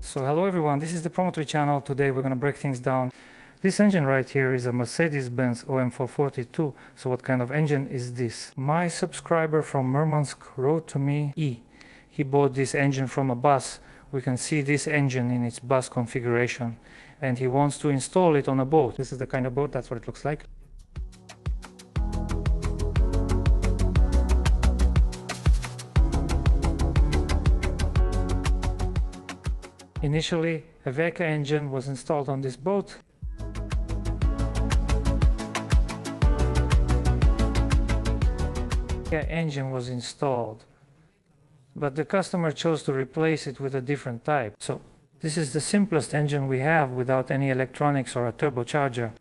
So hello everyone, this is the Promontory channel. Today we're going to break things down. This engine right here is a Mercedes-Benz OM442. So what kind of engine is this? My subscriber from Murmansk wrote to me, he bought this engine from a bus. We can see this engine in its bus configuration and he wants to install it on a boat. This is the kind of boat, that's what it looks like. Initially, a Veka engine was installed on this boat. The engine was installed, but the customer chose to replace it with a different type. So this is the simplest engine we have without any electronics or a turbocharger.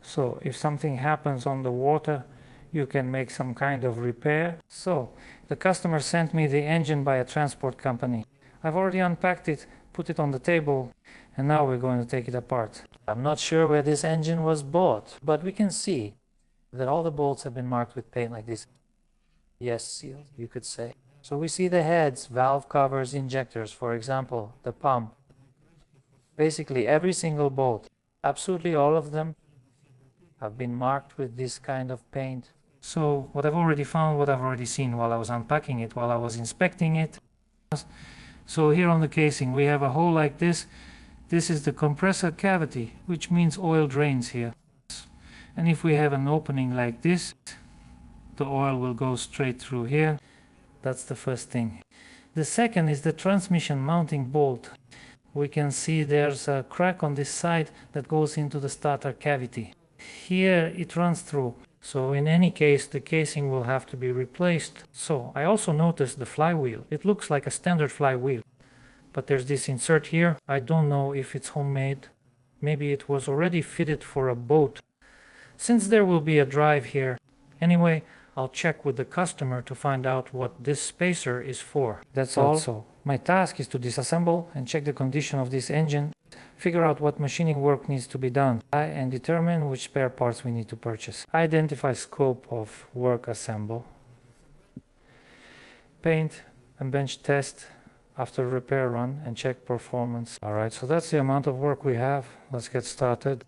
So if something happens on the water, you can make some kind of repair. So the customer sent me the engine by a transport company. I've already unpacked it, put it on the table, and now we're going to take it apart. I'm not sure where this engine was bought, but we can see that all the bolts have been marked with paint like this. Yes, sealed, you could say. So we see the heads, valve covers, injectors, for example, the pump. Basically every single bolt, absolutely all of them, have been marked with this kind of paint. So what I've already found, what I've already seen while I was unpacking it, while I was inspecting it. So here on the casing we have a hole like this. This is the compressor cavity, which means oil drains here. And if we have an opening like this, the oil will go straight through here. That's the first thing. The second is the transmission mounting bolt. We can see there's a crack on this side that goes into the starter cavity. Here it runs through. So in any case, the casing will have to be replaced. So I also noticed the flywheel. It looks like a standard flywheel, but there's this insert here. I don't know if it's homemade. Maybe it was already fitted for a boat, since there will be a drive here. Anyway, I'll check with the customer to find out what this spacer is for. That's all. So my task is to disassemble and check the condition of this engine, figure out what machining work needs to be done, and determine which spare parts we need to purchase. Identify scope of work, assemble, paint and bench test after repair run, and check performance. Alright, so that's the amount of work we have. Let's get started.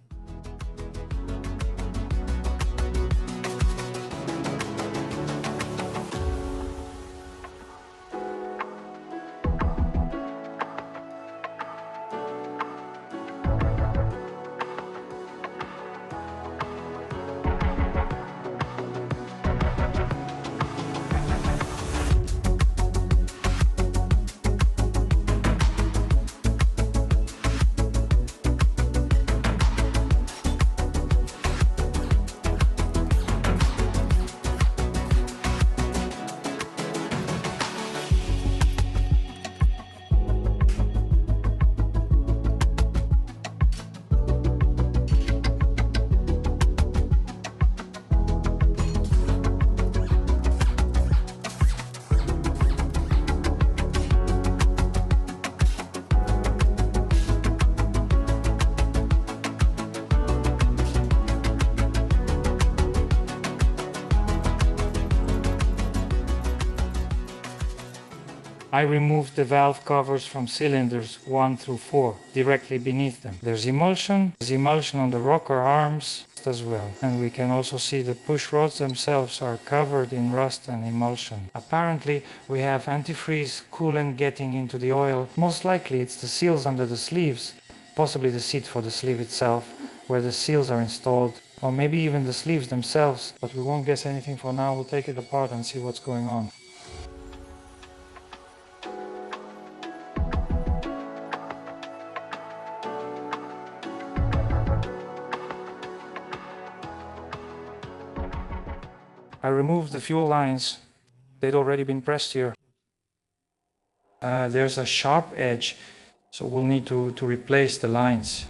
I removed the valve covers from cylinders 1 through 4, directly beneath them. There's emulsion on the rocker arms as well. And we can also see the push rods themselves are covered in rust and emulsion. Apparently we have antifreeze coolant getting into the oil. Most likely it's the seals under the sleeves, possibly the seat for the sleeve itself, where the seals are installed, or maybe even the sleeves themselves, but we won't guess anything for now. We'll take it apart and see what's going on. I removed the fuel lines. They'd already been pressed here. There's a sharp edge, so we'll need to replace the lines.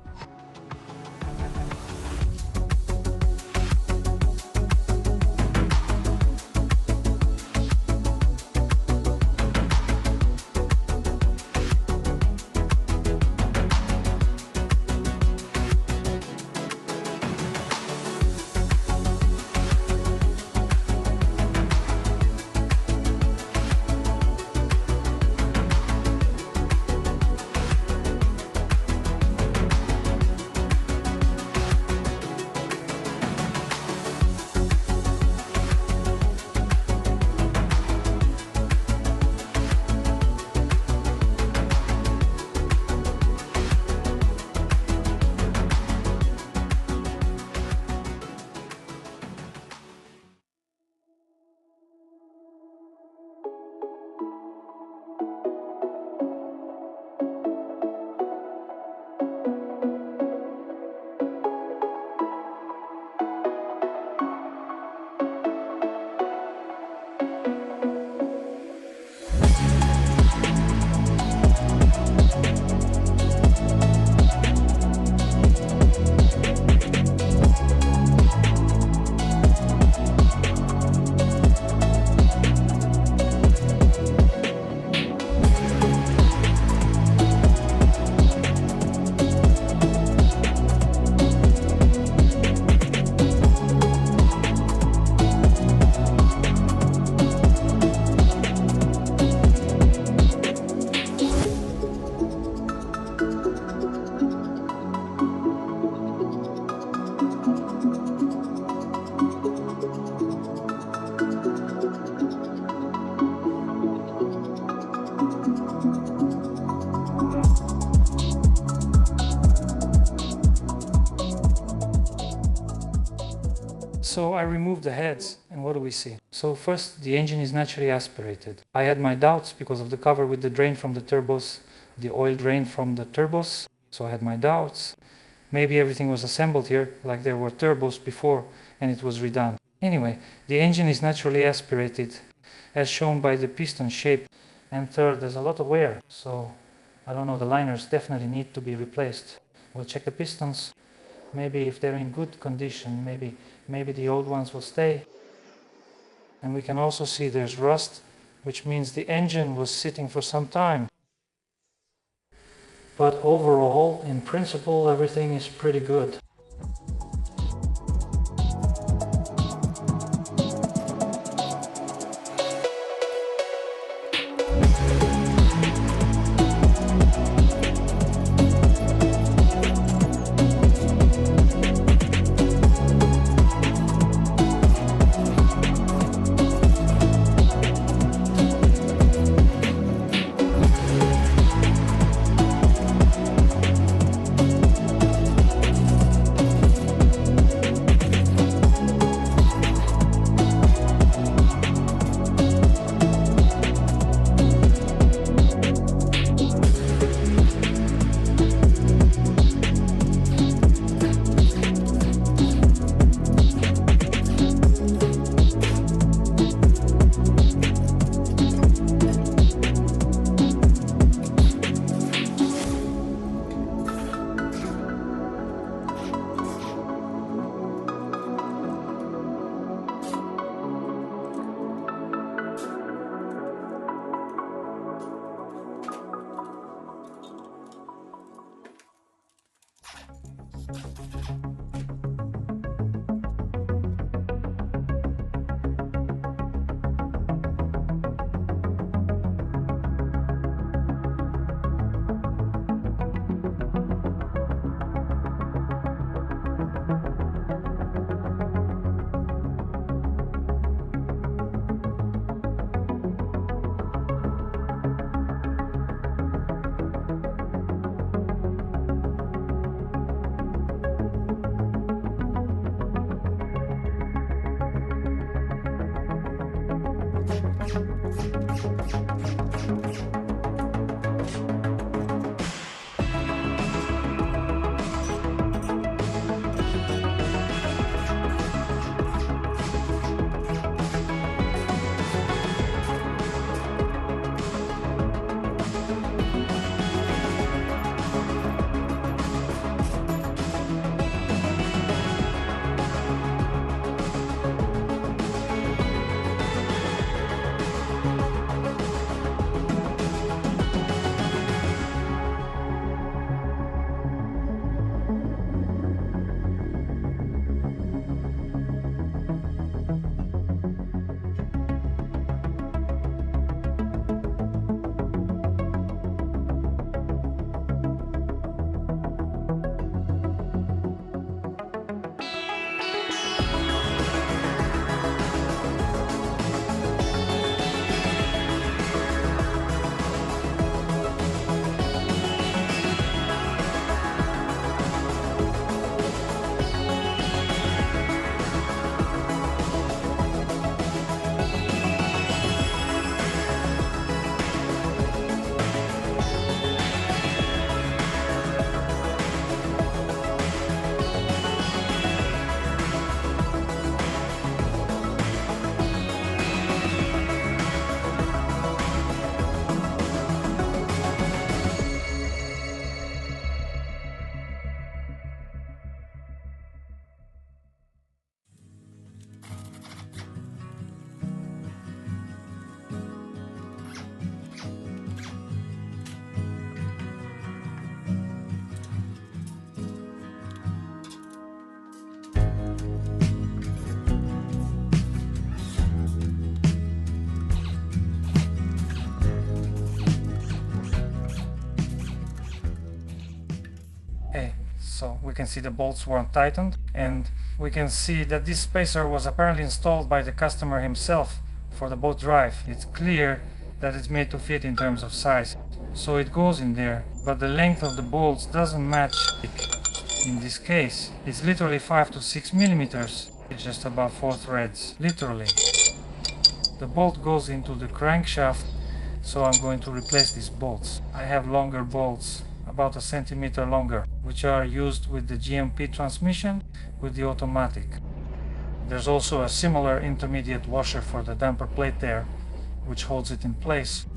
So I removed the heads, and what do we see? So first, the engine is naturally aspirated. I had my doubts because of the cover with the drain from the turbos, the oil drain from the turbos, so I had my doubts. Maybe everything was assembled here, like there were turbos before, and it was redone. Anyway, the engine is naturally aspirated, as shown by the piston shape. And third, there's a lot of wear, so I don't know, the liners definitely need to be replaced. We'll check the pistons. Maybe if they're in good condition, maybe the old ones will stay. And we can also see there's rust, which means the engine was sitting for some time. But overall, in principle, everything is pretty good. So we can see the bolts weren't tightened, and we can see that this spacer was apparently installed by the customer himself for the boat drive. It's clear that it's made to fit in terms of size, so it goes in there, but the length of the bolts doesn't match in this case. It's literally 5 to 6 millimeters. It's just about 4 threads, literally. The bolt goes into the crankshaft, so I'm going to replace these bolts. I have longer bolts, about a centimeter longer, which are used with the GMP transmission with the automatic. There's also a similar intermediate washer for the damper plate there, which holds it in place.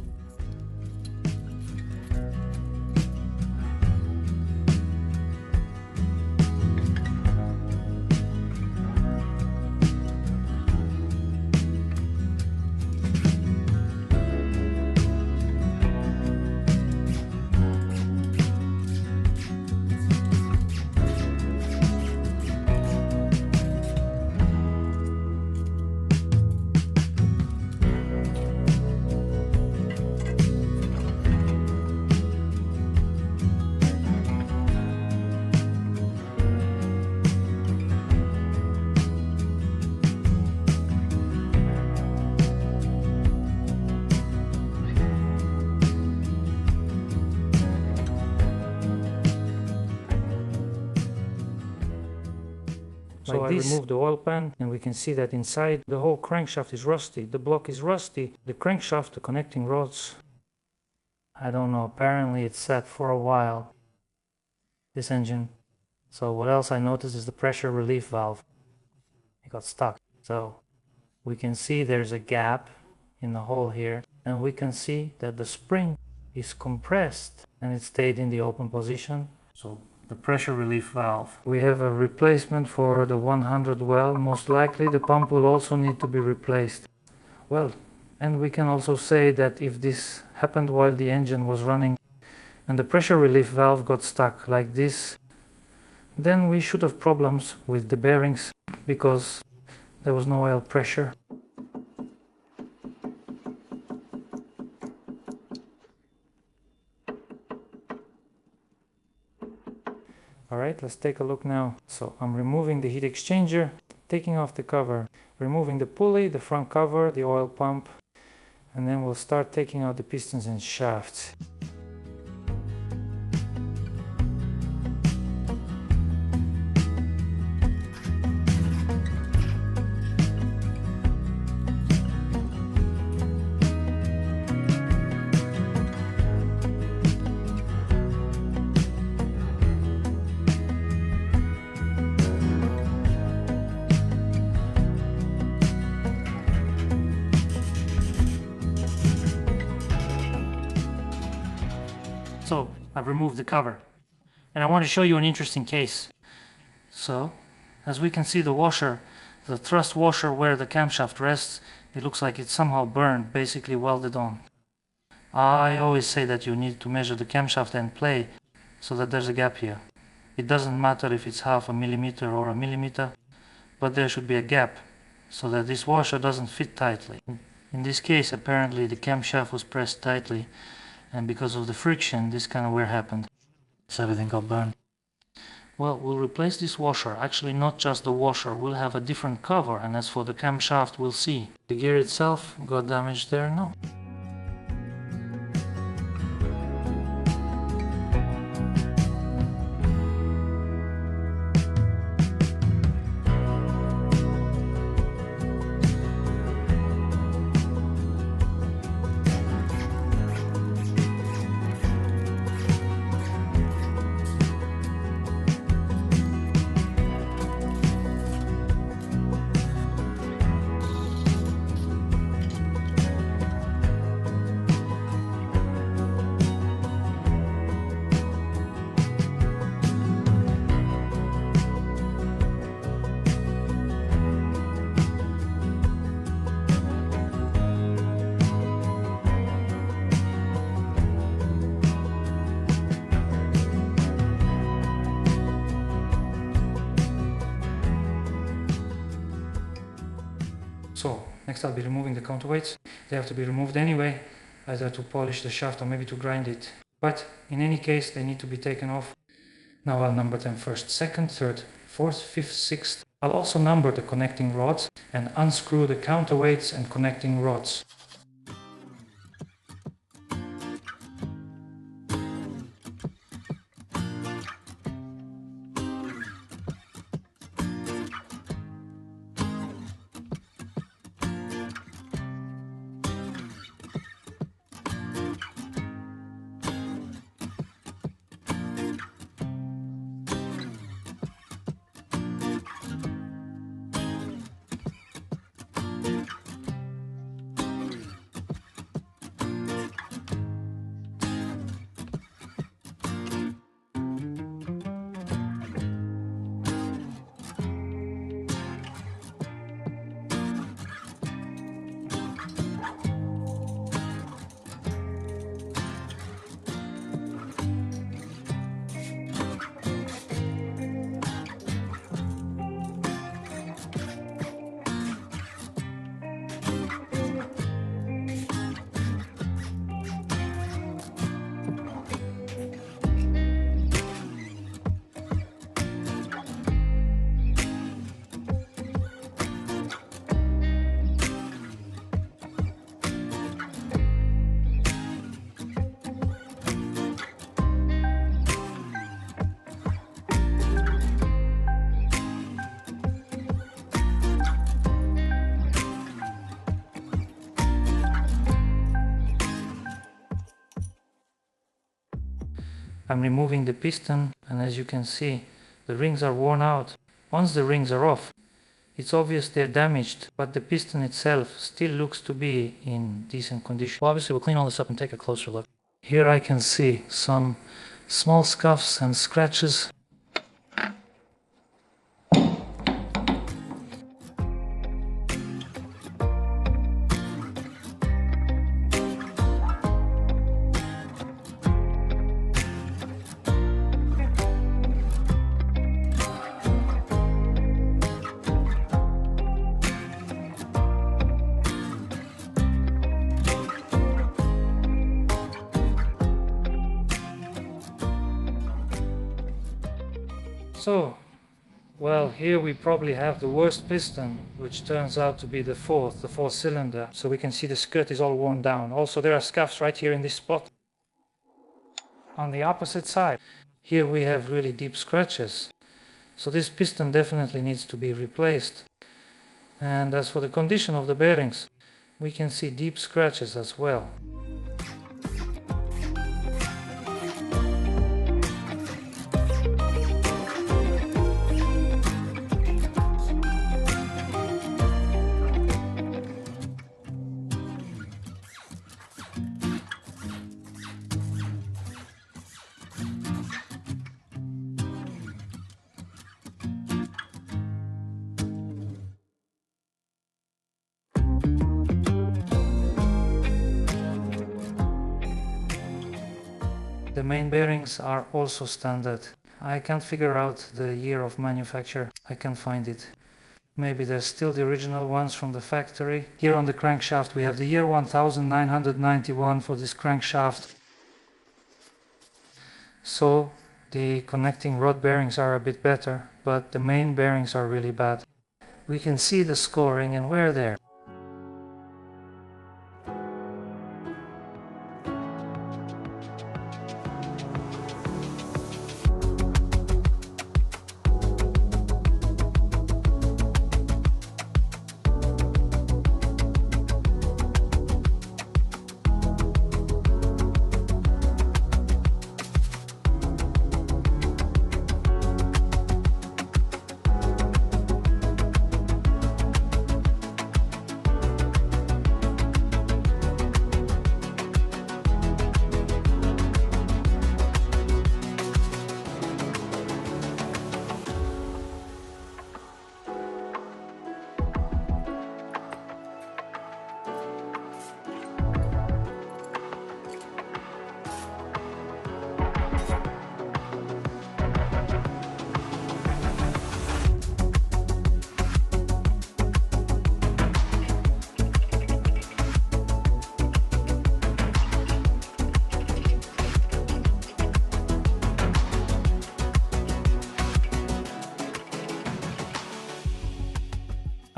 So I remove the oil pan, and we can see that inside the whole crankshaft is rusty. The block is rusty. The crankshaft, the connecting rods, I don't know, apparently it's sat for a while, this engine. So what else I noticed is the pressure relief valve. It got stuck. So we can see there's a gap in the hole here, and we can see that the spring is compressed and it stayed in the open position. So the pressure relief valve. We have a replacement for the 100 well. Most likely the pump will also need to be replaced. Well, and we can also say that if this happened while the engine was running and the pressure relief valve got stuck like this, then we should have problems with the bearings because there was no oil pressure. Alright, let's take a look now. So I'm removing the heat exchanger, taking off the cover, removing the pulley, the front cover, the oil pump, and then we'll start taking out the pistons and shafts. So I've removed the cover, and I want to show you an interesting case. So as we can see, the washer, the thrust washer where the camshaft rests, it looks like it's somehow burned, basically welded on. I always say that you need to measure the camshaft end play so that there's a gap here. It doesn't matter if it's half a millimeter or a millimeter, but there should be a gap so that this washer doesn't fit tightly. In this case, apparently the camshaft was pressed tightly, and because of the friction, this kind of wear happened. So everything got burned. Well, we'll replace this washer. Actually, not just the washer. We'll have a different cover, and as for the camshaft, we'll see. The gear itself got damaged there? No. So next I'll be removing the counterweights. They have to be removed anyway, either to polish the shaft or maybe to grind it. But in any case, they need to be taken off. Now I'll number them first, second, third, fourth, fifth, sixth. I'll also number the connecting rods and unscrew the counterweights and connecting rods. I'm removing the piston, and as you can see, the rings are worn out. Once the rings are off, it's obvious they're damaged, but the piston itself still looks to be in decent condition. Well, obviously we'll clean all this up and take a closer look. Here I can see some small scuffs and scratches. So, well, here we probably have the worst piston, which turns out to be the fourth cylinder. So we can see the skirt is all worn down. Also, there are scuffs right here in this spot. On the opposite side, here we have really deep scratches. So this piston definitely needs to be replaced. And as for the condition of the bearings, we can see deep scratches as well. The main bearings are also standard. I can't figure out the year of manufacture. I can't find it. Maybe they're still the original ones from the factory. Here on the crankshaft we have the year 1991 for this crankshaft. So the connecting rod bearings are a bit better, but the main bearings are really bad. We can see the scoring and wear there.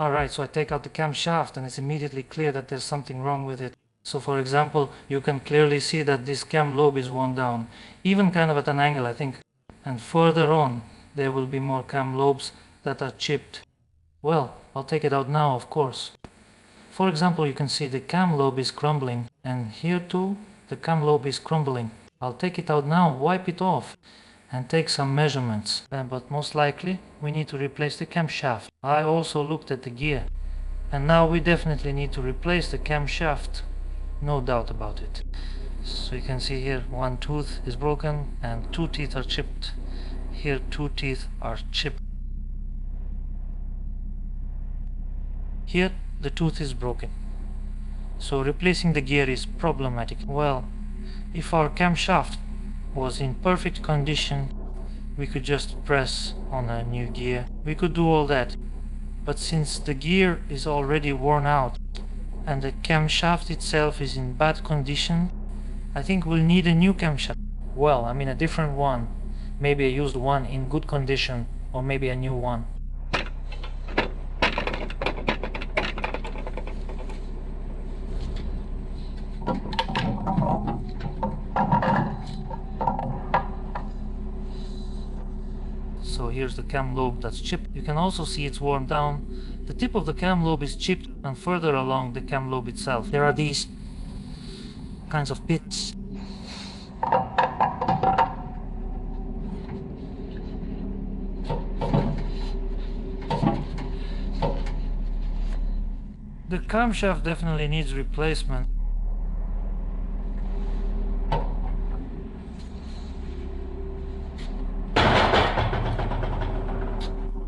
Alright, so I take out the camshaft and it's immediately clear that there's something wrong with it. So for example, you can clearly see that this cam lobe is worn down, even kind of at an angle I think. And further on, there will be more cam lobes that are chipped. Well, I'll take it out now, of course. For example, you can see the cam lobe is crumbling, and here too, the cam lobe is crumbling. I'll take it out now, wipe it off, and take some measurements. But most likely, we need to replace the camshaft. I also looked at the gear, and now we definitely need to replace the camshaft. No doubt about it. So you can see here, one tooth is broken, and two teeth are chipped. Here, two teeth are chipped. Here, the tooth is broken. So replacing the gear is problematic. Well, if our camshaft was in perfect condition, we could just press on a new gear. We could do all that. But since the gear is already worn out and the camshaft itself is in bad condition, I think we'll need a new camshaft. Well, I mean a different one. Maybe a used one in good condition, or maybe a new one. So here's the cam lobe that's chipped. You can also see it's worn down. The tip of the cam lobe is chipped, and further along the cam lobe itself there are these kinds of pits. camshaft definitely needs replacement.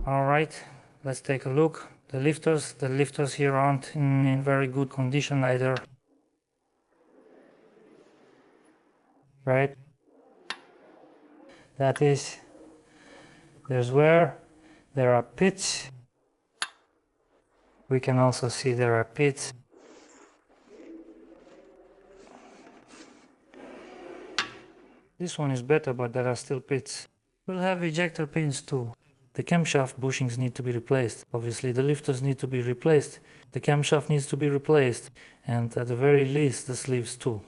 Alright, let's take a look. The lifters here aren't in very good condition either. Right? That is, there's wear, there are pits. We can also see there are pits. This one is better, but there are still pits. We'll have ejector pins too. The camshaft bushings need to be replaced. Obviously the lifters need to be replaced. The camshaft needs to be replaced. And at the very least the sleeves too.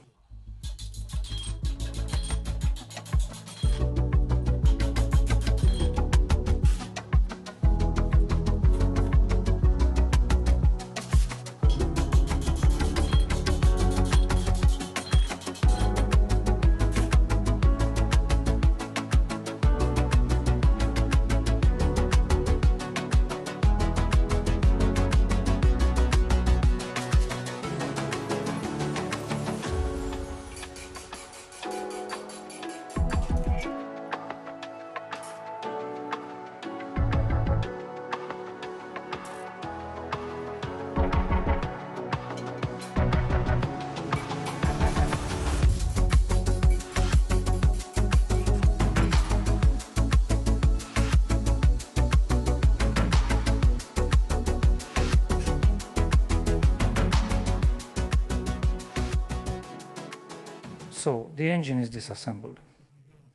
So the engine is disassembled.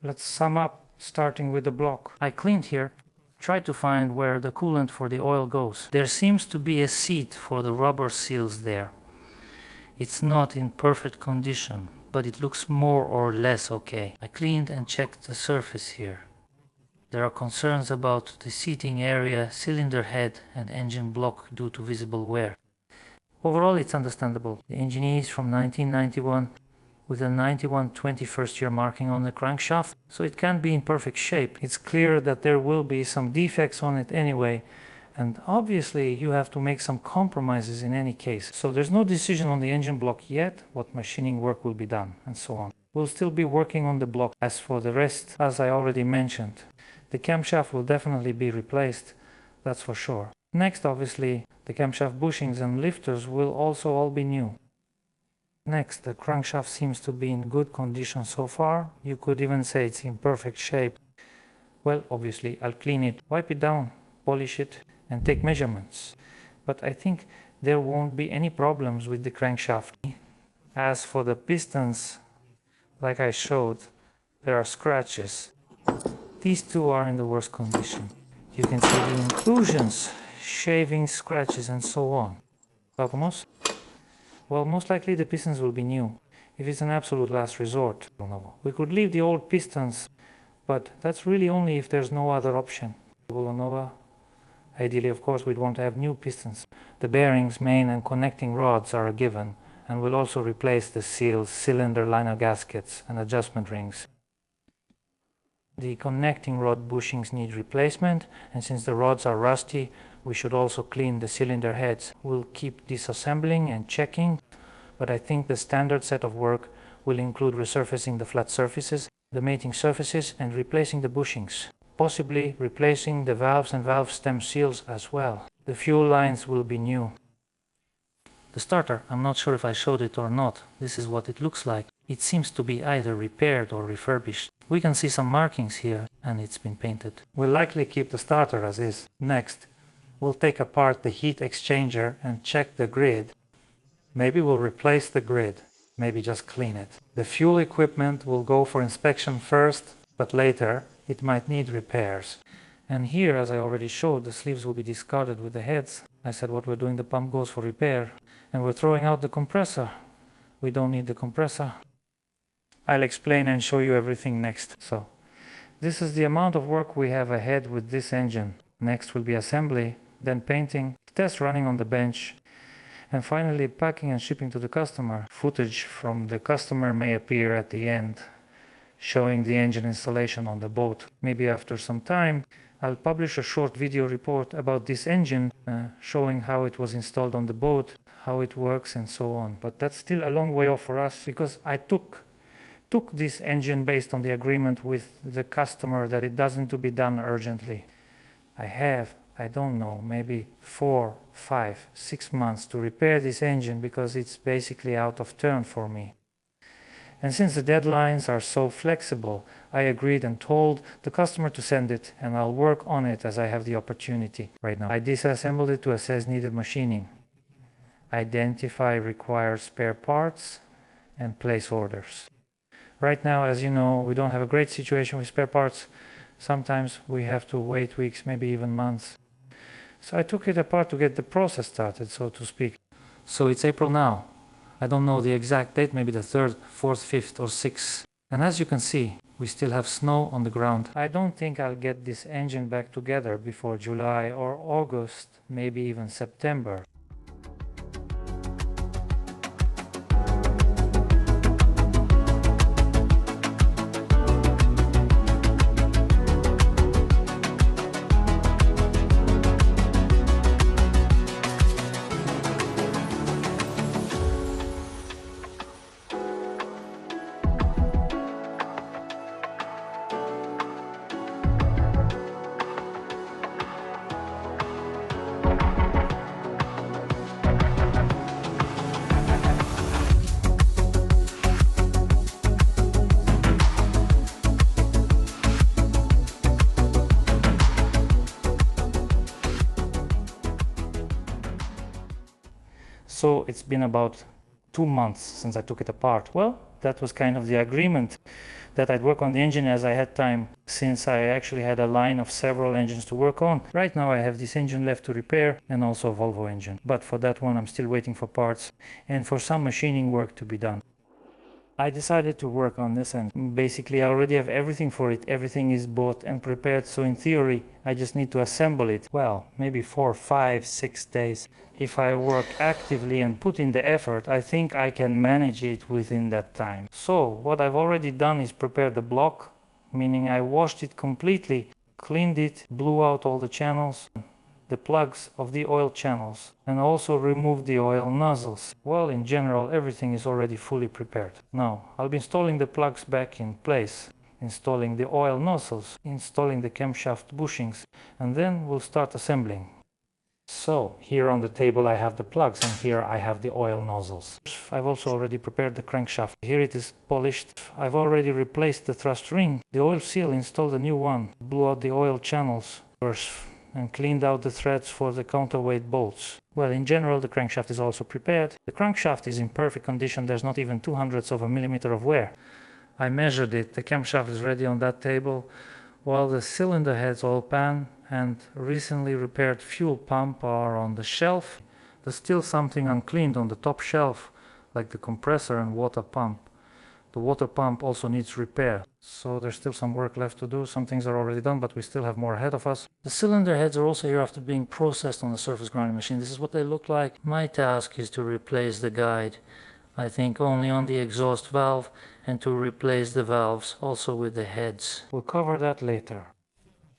Let's sum up, starting with the block. I cleaned here, tried to find where the coolant for the oil goes. There seems to be a seat for the rubber seals there. It's not in perfect condition, but it looks more or less okay. I cleaned and checked the surface here. There are concerns about the seating area, cylinder head and engine block due to visible wear. Overall, it's understandable. The engine is from 1991. With a 91 21st year marking on the crankshaft, so it can't be in perfect shape. It's clear that there will be some defects on it anyway, and obviously you have to make some compromises in any case. So there's no decision on the engine block yet, what machining work will be done, and so on. We'll still be working on the block. As for the rest, as I already mentioned, the camshaft will definitely be replaced, that's for sure. Next, obviously, the camshaft bushings and lifters will also all be new. Next, the crankshaft seems to be in good condition so far. You could even say it's in perfect shape. Well, obviously, I'll clean it, wipe it down, polish it, and take measurements. But I think there won't be any problems with the crankshaft. As for the pistons, like I showed, there are scratches. These two are in the worst condition. You can see the inclusions, shaving, scratches, and so on. Vamos? Well, most likely the pistons will be new, if it's an absolute last resort. We could leave the old pistons, but that's really only if there's no other option. Ideally, of course, we'd want to have new pistons. The bearings, main and connecting rods are a given, and we'll also replace the seals, cylinder liner gaskets, and adjustment rings. The connecting rod bushings need replacement, and since the rods are rusty, we should also clean the cylinder heads. We'll keep disassembling and checking, but I think the standard set of work will include resurfacing the flat surfaces, the mating surfaces, and replacing the bushings. Possibly replacing the valves and valve stem seals as well. The fuel lines will be new. The starter, I'm not sure if I showed it or not. This is what it looks like. It seems to be either repaired or refurbished. We can see some markings here, and it's been painted. We'll likely keep the starter as is. Next, we'll take apart the heat exchanger and check the grid. Maybe we'll replace the grid, maybe just clean it. The fuel equipment will go for inspection first, but later it might need repairs. And here, as I already showed, the sleeves will be discarded with the heads. I said what we're doing, the pump goes for repair. And we're throwing out the compressor. We don't need the compressor. I'll explain and show you everything next. So, this is the amount of work we have ahead with this engine. Next will be assembly, then painting, test running on the bench, and finally packing and shipping to the customer. Footage from the customer may appear at the end, showing the engine installation on the boat. Maybe after some time, I'll publish a short video report about this engine, showing how it was installed on the boat, how it works and so on. But that's still a long way off for us, because I took this engine based on the agreement with the customer that it doesn't to be done urgently. I don't know, maybe 4, 5, 6 months to repair this engine, because it's basically out of turn for me. And since the deadlines are so flexible, I agreed and told the customer to send it, and I'll work on it as I have the opportunity right now. I disassembled it to assess needed machining, identify required spare parts, and place orders. Right now, as you know, we don't have a great situation with spare parts. Sometimes we have to wait weeks, maybe even months. So I took it apart to get the process started, so to speak. So it's April now. I don't know the exact date, maybe the 3rd, 4th, 5th or 6th. And as you can see, we still have snow on the ground. I don't think I'll get this engine back together before July or August, maybe even September. So it's been about 2 months since I took it apart. Well, that was kind of the agreement, that I'd work on the engine as I had time, since I actually had a line of several engines to work on. Right now I have this engine left to repair, and also a Volvo engine. But for that one I'm still waiting for parts and for some machining work to be done. I decided to work on this, and basically I already have everything for it. Everything is bought and prepared, so in theory I just need to assemble it. Well, maybe 4, 5, 6 days. If I work actively and put in the effort, I think I can manage it within that time. So what I've already done is prepare the block, meaning I washed it completely, cleaned it, blew out all the channels, the plugs of the oil channels, and also remove the oil nozzles. Well, in general, everything is already fully prepared. Now, I'll be installing the plugs back in place, installing the oil nozzles, installing the camshaft bushings, and then we'll start assembling. So, here on the table I have the plugs, and here I have the oil nozzles. I've also already prepared the crankshaft. Here it is polished. I've already replaced the thrust ring, the oil seal, installed a new one, blew out the oil channels and cleaned out the threads for the counterweight bolts. Well, in general, the crankshaft is also prepared. The crankshaft is in perfect condition. There's not even 0.02 of a millimeter of wear. I measured it. The camshaft is ready on that table, while the cylinder heads, oil pan, and recently repaired fuel pump are on the shelf. There's still something uncleaned on the top shelf, like the compressor and water pump. The water pump also needs repair, so there's still some work left to do. Some things are already done, but we still have more ahead of us. The cylinder heads are also here after being processed on the surface grinding machine. This is what they look like. My task is to replace the guide, I think only on the exhaust valve, and to replace the valves also with the heads. We'll cover that later.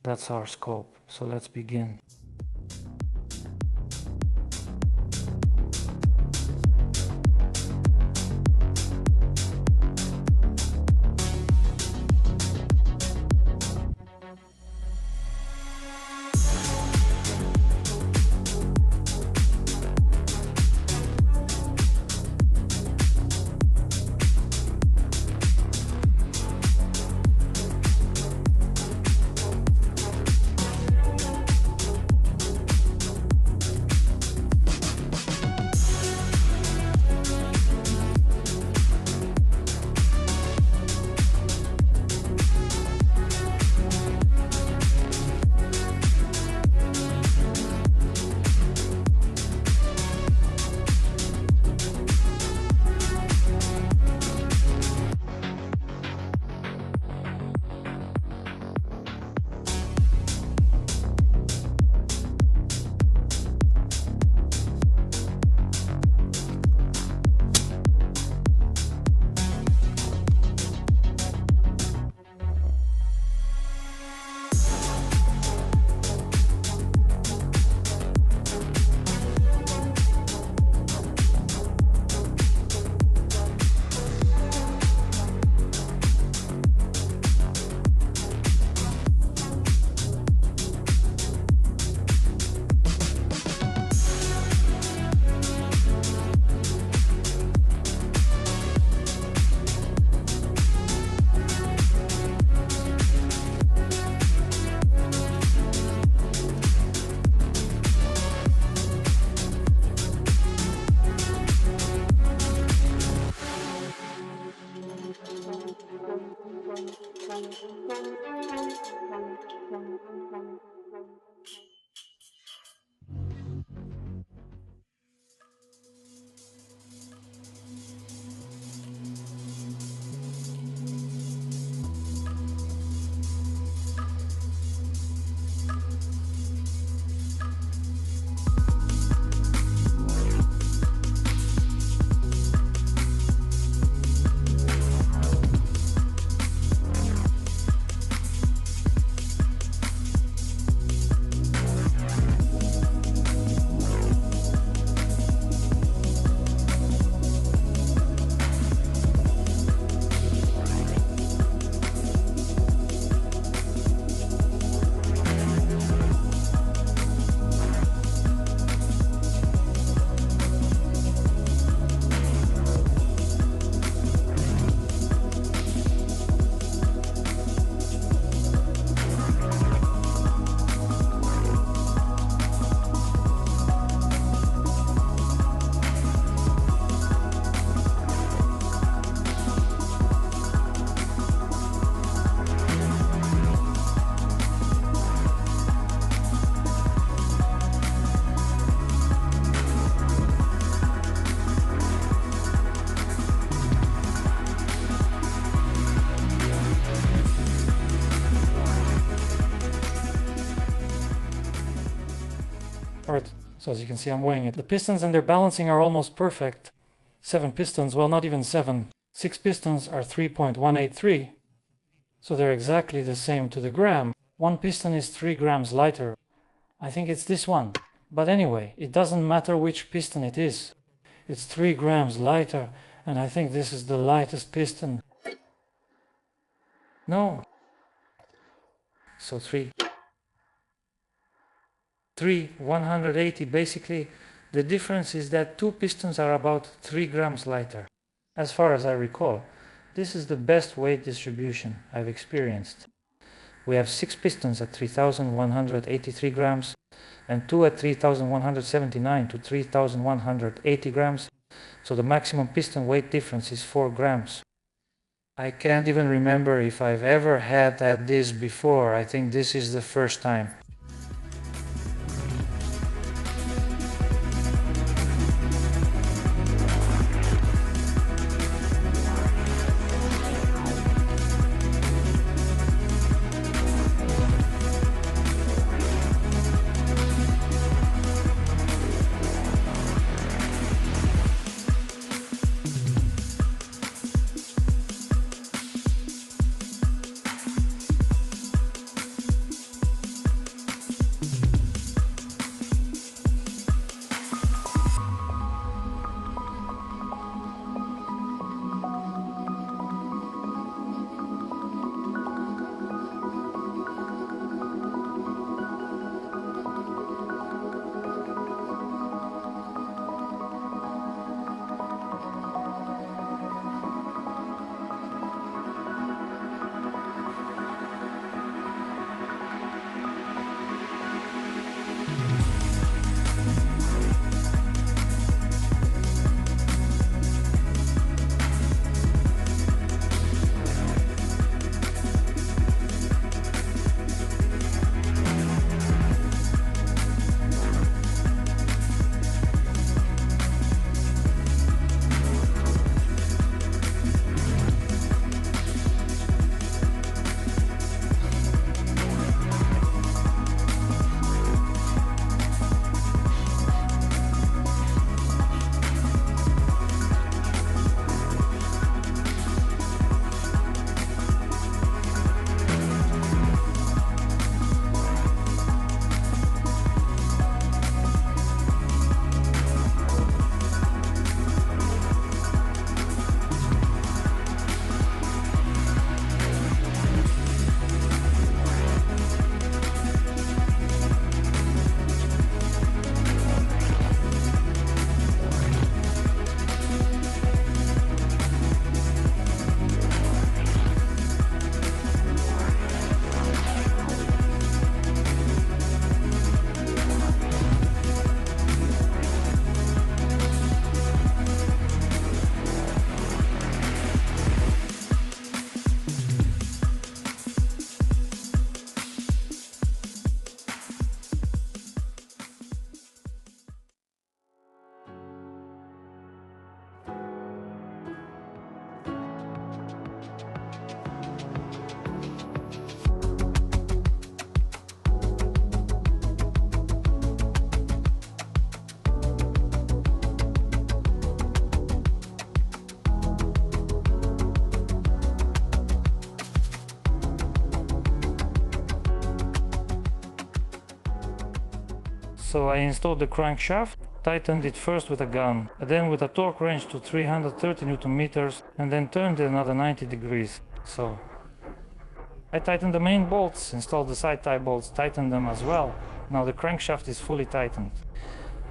That's our scope, so let's begin. Alright, so as you can see, I'm weighing it. The pistons and their balancing are almost perfect. 7 pistons, well, not even 7. 6 pistons are 3.183. So they're exactly the same to the gram. One piston is 3 grams lighter. I think it's this one. But anyway, it doesn't matter which piston it is. It's 3 grams lighter, and I think this is the lightest piston. No. So 180 basically. The difference is that 2 pistons are about 3 grams lighter. As far as I recall, this is the best weight distribution I've experienced. We have 6 pistons at 3,183 grams and 2 at 3,179 to 3,180 grams, so the maximum piston weight difference is 4 grams. I can't even remember if I've ever had this before. I think this is the first time. So I installed the crankshaft, tightened it first with a gun, then with a torque wrench to 330 Newton meters, and then turned it another 90 degrees. So I tightened the main bolts, installed the side tie bolts, tightened them as well. Now the crankshaft is fully tightened.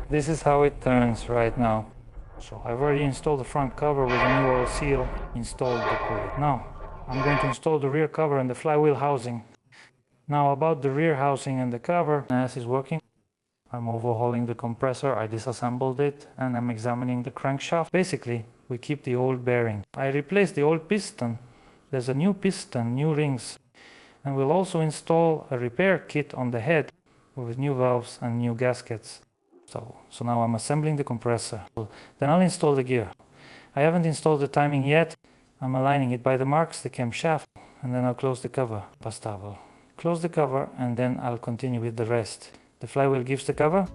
This is how it turns right now. So I've already installed the front cover with a new oil seal, installed the plate. Now I'm going to install the rear cover and the flywheel housing. Now about the rear housing and the cover, as is working. I'm overhauling the compressor, I disassembled it, and I'm examining the crankshaft. Basically, we keep the old bearing. I replaced the old piston. There's a new piston, new rings, and we'll also install a repair kit on the head with new valves and new gaskets. So now I'm assembling the compressor. Then I'll install the gear. I haven't installed the timing yet. I'm aligning it by the marks, the camshaft, and then I'll close the cover. Поставил. Close the cover, and then I'll continue with the rest. The flywheel gives the cover.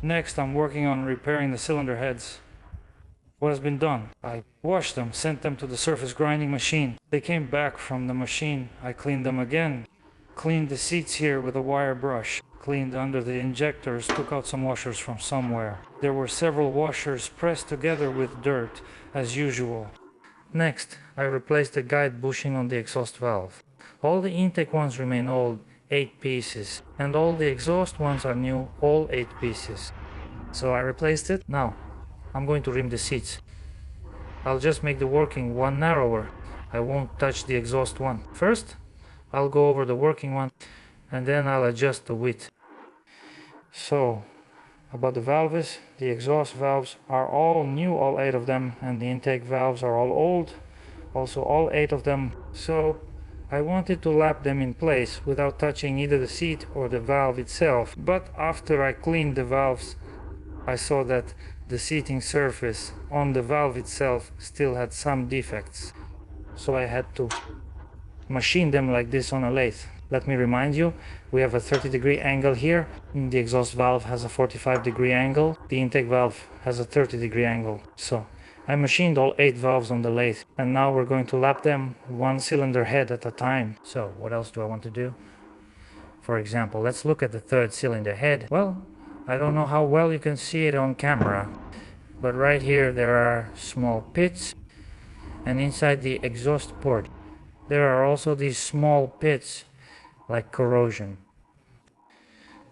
Next, I'm working on repairing the cylinder heads. What has been done? I washed them, sent them to the surface grinding machine. They came back from the machine. I cleaned them again. Cleaned the seats here with a wire brush. Cleaned under the injectors, took out some washers from somewhere. There were several washers pressed together with dirt, as usual. Next, I replaced the guide bushing on the exhaust valve. All the intake ones remain old, 8 pieces, and all the exhaust ones are new, all 8 pieces. So I replaced it. Now I'm going to rim the seats. I'll just make the working one narrower. I won't touch the exhaust one. First I'll go over the working one, and then I'll adjust the width. So about the valves, the exhaust valves are all new, all 8 of them, and the intake valves are all old, also all 8 of them. So I wanted to lap them in place without touching either the seat or the valve itself. But after I cleaned the valves, I saw that the seating surface on the valve itself still had some defects. So I had to machine them like this on a lathe. Let me remind you, we have a 30-degree angle here. The exhaust valve has a 45-degree angle. The intake valve has a 30-degree angle. So I machined all 8 valves on the lathe, and now we're going to lap them one cylinder head at a time. So what else do I want to do? For example, let's look at the 3rd cylinder head. Well, I don't know how well you can see it on camera, but right here there are small pits, and inside the exhaust port there are also these small pits like corrosion.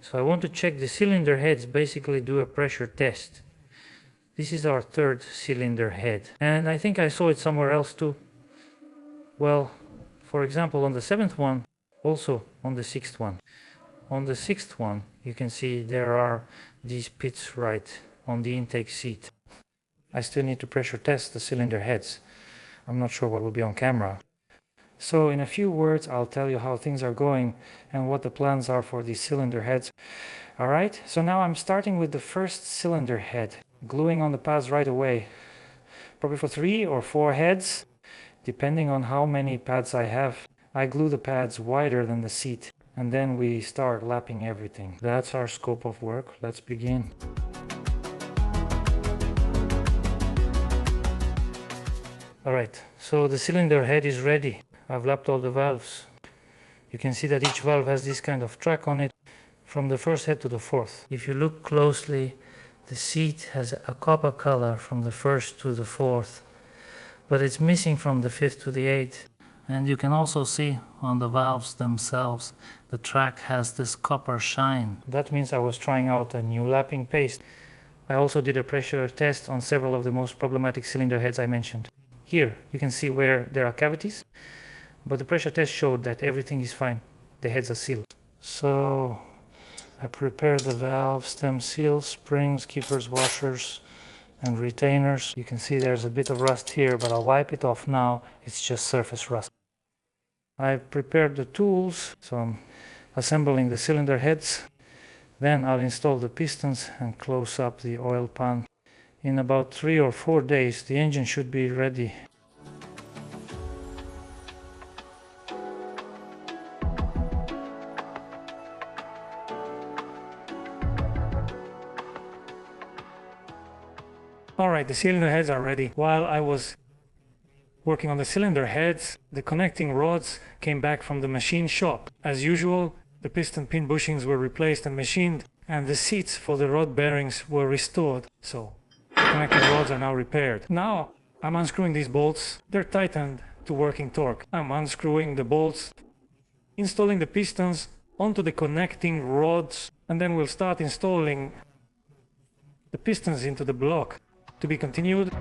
So I want to check the cylinder heads, basically do a pressure test. This is our 3rd cylinder head, and I think I saw it somewhere else too. Well, for example, on the 7th one, also on the 6th one. On the 6th one, you can see there are these pits right on the intake seat. I still need to pressure test the cylinder heads. I'm not sure what will be on camera. So in a few words, I'll tell you how things are going and what the plans are for these cylinder heads. Alright, so now I'm starting with the 1st cylinder head, gluing on the pads right away. Probably for 3 or 4 heads, depending on how many pads I have. I glue the pads wider than the seat, and then we start lapping everything. That's our scope of work. Let's begin. Alright, so the cylinder head is ready. I've lapped all the valves. You can see that each valve has this kind of track on it from the 1st head to the 4th. If you look closely, the seat has a copper color from the 1st to the 4th, but it's missing from the 5th to the 8th, And you can also see on the valves themselves, the track has this copper shine. That means I was trying out a new lapping paste. I also did a pressure test on several of the most problematic cylinder heads I mentioned. Here you can see where there are cavities, but the pressure test showed that everything is fine. The heads are sealed. So I prepared the valve, stem seals, springs, keepers, washers, and retainers. You can see there's a bit of rust here, but I'll wipe it off now. It's just surface rust. I've prepared the tools, so I'm assembling the cylinder heads. Then I'll install the pistons and close up the oil pan. In about 3 or 4 days, the engine should be ready. Alright, the cylinder heads are ready. While I was working on the cylinder heads, the connecting rods came back from the machine shop. As usual, the piston pin bushings were replaced and machined, and the seats for the rod bearings were restored. So the connecting rods are now repaired. Now I'm unscrewing these bolts. They're tightened to working torque. I'm unscrewing the bolts, installing the pistons onto the connecting rods, and then we'll start installing the pistons into the block. To be continued.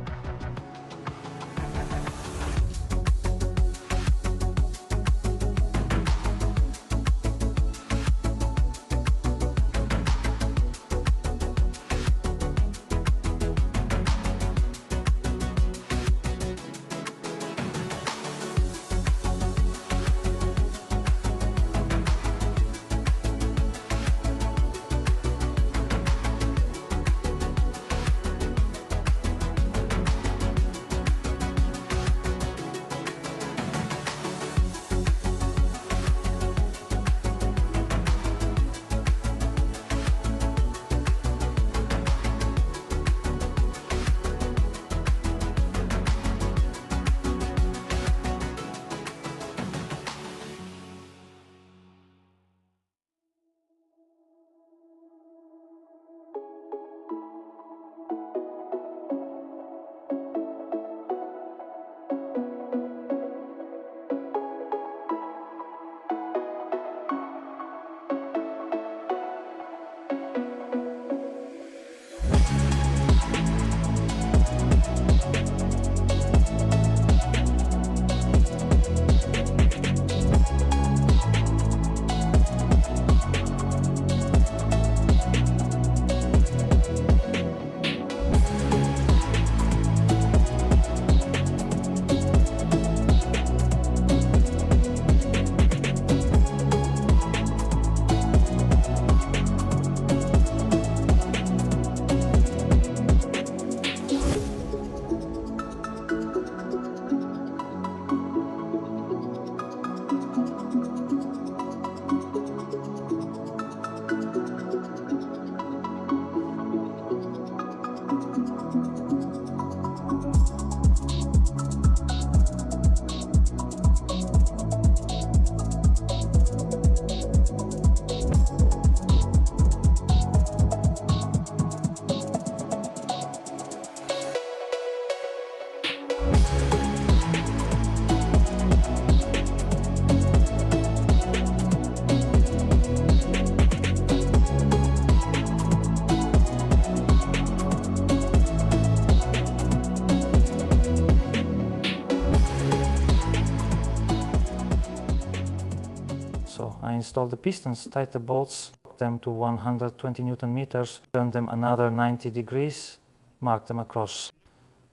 I installed the pistons, tied the bolts, them to 120 Newton meters, turned them another 90 degrees, marked them across,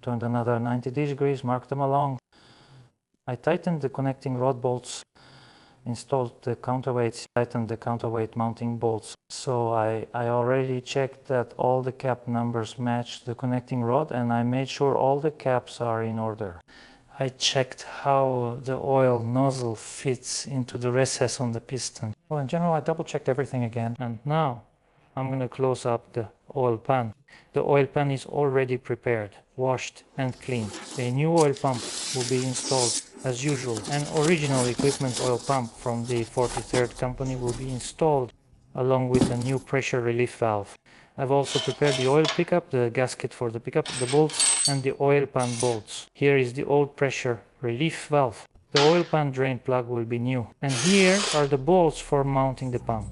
turned another 90 degrees, marked them along. I tightened the connecting rod bolts, installed the counterweights, tightened the counterweight mounting bolts. So I already checked that all the cap numbers matched the connecting rod, and I made sure all the caps are in order. I checked how the oil nozzle fits into the recess on the piston. Well, in general, I double-checked everything again, and now I'm going to close up the oil pan. The oil pan is already prepared, washed and cleaned. A new oil pump will be installed as usual. An original equipment oil pump from the 43rd company will be installed along with a new pressure relief valve. I've also prepared the oil pickup, the gasket for the pickup, the bolts, and the oil pan bolts. Here is the old pressure relief valve. The oil pan drain plug will be new. And here are the bolts for mounting the pump.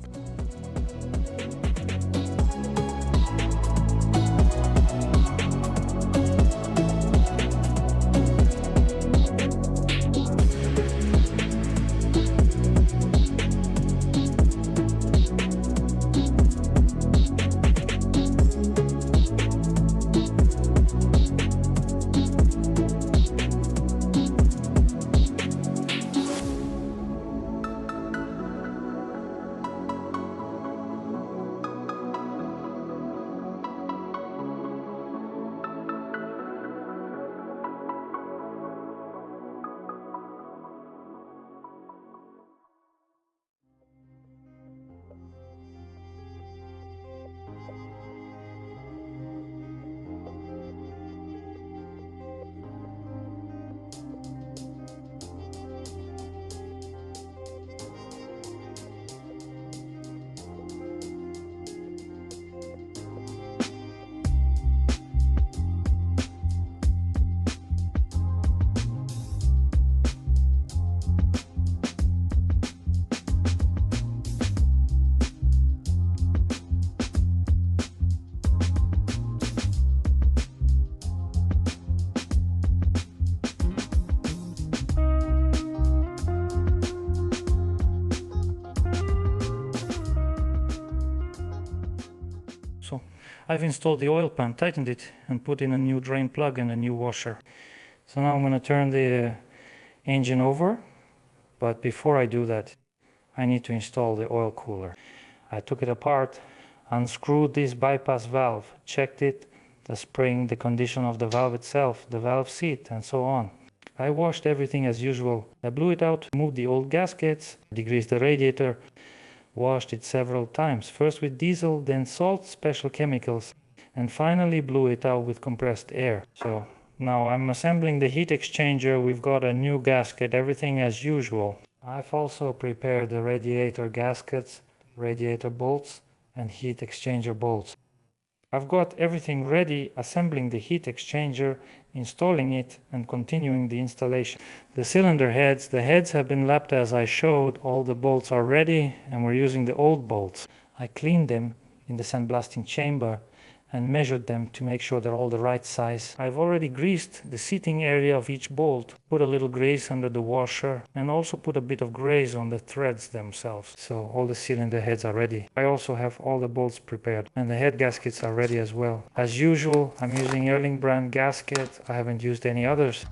So I've installed the oil pan, tightened it, and put in a new drain plug and a new washer. So now I'm going to turn the engine over, but before I do that, I need to install the oil cooler. I took it apart, unscrewed this bypass valve, checked it, the spring, the condition of the valve itself, the valve seat, and so on. I washed everything as usual. I blew it out, moved the old gaskets, degreased the radiator, washed it several times, first with diesel, then salt, special chemicals, and finally blew it out with compressed air. So now I'm assembling the heat exchanger. We've got a new gasket, everything as usual. I've also prepared the radiator gaskets, radiator bolts, and heat exchanger bolts. I've got everything ready, assembling the heat exchanger, installing it, and continuing the installation. The cylinder heads, the heads have been lapped as I showed. All the bolts are ready, and we're using the old bolts. I cleaned them in the sandblasting chamber and measured them to make sure they're all the right size. I've already greased the seating area of each bolt, put a little grease under the washer, and also put a bit of grease on the threads themselves. So all the cylinder heads are ready. I also have all the bolts prepared, and the head gaskets are ready as well. As usual, I'm using Erling brand gasket. I haven't used any others.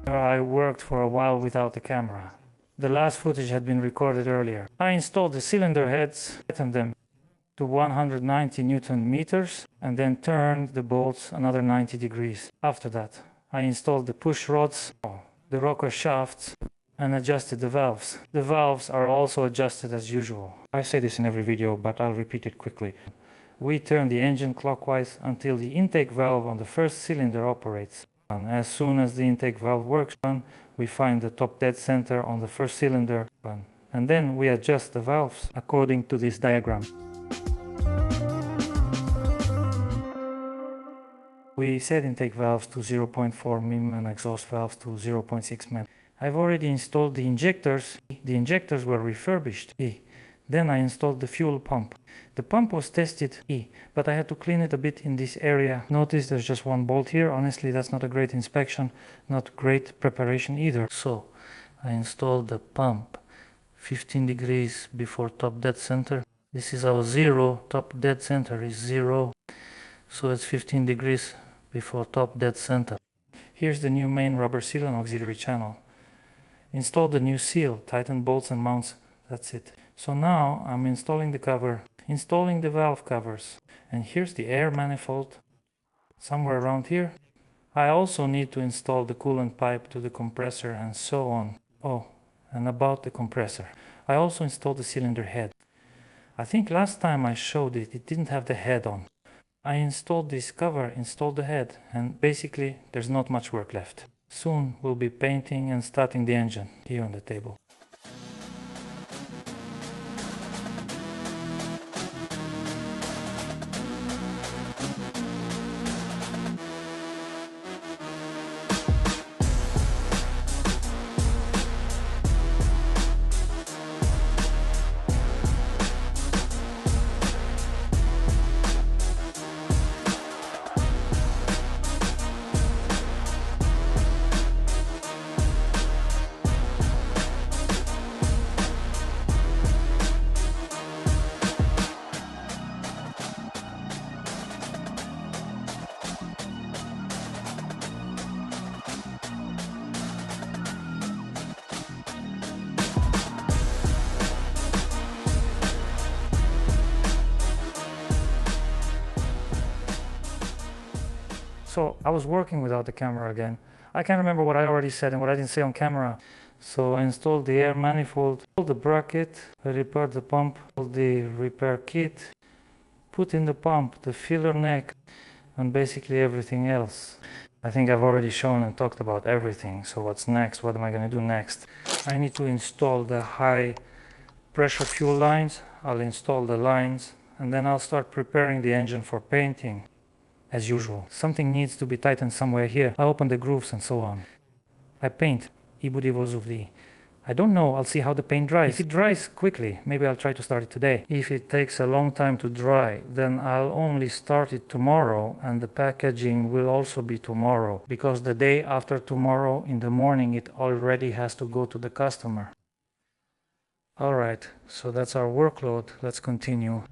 I worked for a while without the camera. The last footage had been recorded earlier. I installed the cylinder heads, tightened them to 190 Newton meters, and then turned the bolts another 90 degrees. After that, I installed the push rods, the rocker shafts, and adjusted the valves. The valves are also adjusted as usual. I say this in every video, but I'll repeat it quickly. We turn the engine clockwise until the intake valve on the first cylinder operates. As soon as the intake valve works, we find the top dead center on the first cylinder, and then we adjust the valves according to this diagram. We set intake valves to 0.4 mm and exhaust valves to 0.6 mm. I've already installed the injectors. The injectors were refurbished. Then I installed the fuel pump. The pump was tested E, but I had to clean it a bit in this area. Notice there's just one bolt here. Honestly, that's not a great inspection, not great preparation either. So I installed the pump 15 degrees before top dead center. This is our 0, top dead center is 0, so it's 15 degrees before top dead center. Here's the new main rubber seal and auxiliary channel. Install the new seal, tighten bolts and mounts, that's it. So now I'm installing the cover, installing the valve covers, and here's the air manifold, somewhere around here. I also need to install the coolant pipe to the compressor and so on. Oh, and about the compressor, I also installed the cylinder head. I think last time I showed it, it didn't have the head on. I installed this cover, installed the head, and basically there's not much work left. Soon we'll be painting and starting the engine here on the table. So I was working without the camera again. I can't remember what I already said and what I didn't say on camera. So I installed the air manifold, the bracket, I repaired the pump, the repair kit, put in the pump, the filler neck, and basically everything else. I think I've already shown and talked about everything. So what's next? What am I going to do next? I need to install the high pressure fuel lines. I'll install the lines and then I'll start preparing the engine for painting. As usual, something needs to be tightened somewhere here. I open the grooves and so on. I paint. I don't know, I'll see how the paint dries. If it dries quickly, maybe I'll try to start it today. If it takes a long time to dry, then I'll only start it tomorrow, and the packaging will also be tomorrow, because the day after tomorrow in the morning it already has to go to the customer. Alright, so that's our workload. Let's continue.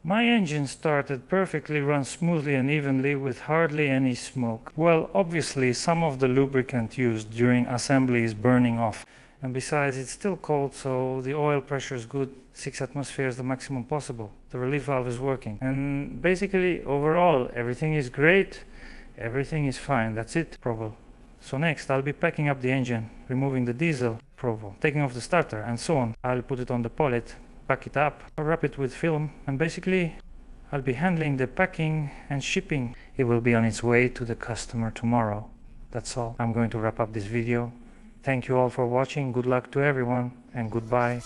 My engine started perfectly, runs smoothly and evenly with hardly any smoke. Well, obviously some of the lubricant used during assembly is burning off. And besides, it's still cold, so the oil pressure is good. 6 atmospheres, the maximum possible. The relief valve is working. And basically, overall, everything is great. Everything is fine. That's it, provo. So next, I'll be packing up the engine, removing the diesel, provo, taking off the starter, and so on. I'll put it on the pallet, pack it up, wrap it with film, and basically, I'll be handling the packing and shipping. It will be on its way to the customer tomorrow. That's all. I'm going to wrap up this video. Thank you all for watching. Good luck to everyone, and goodbye.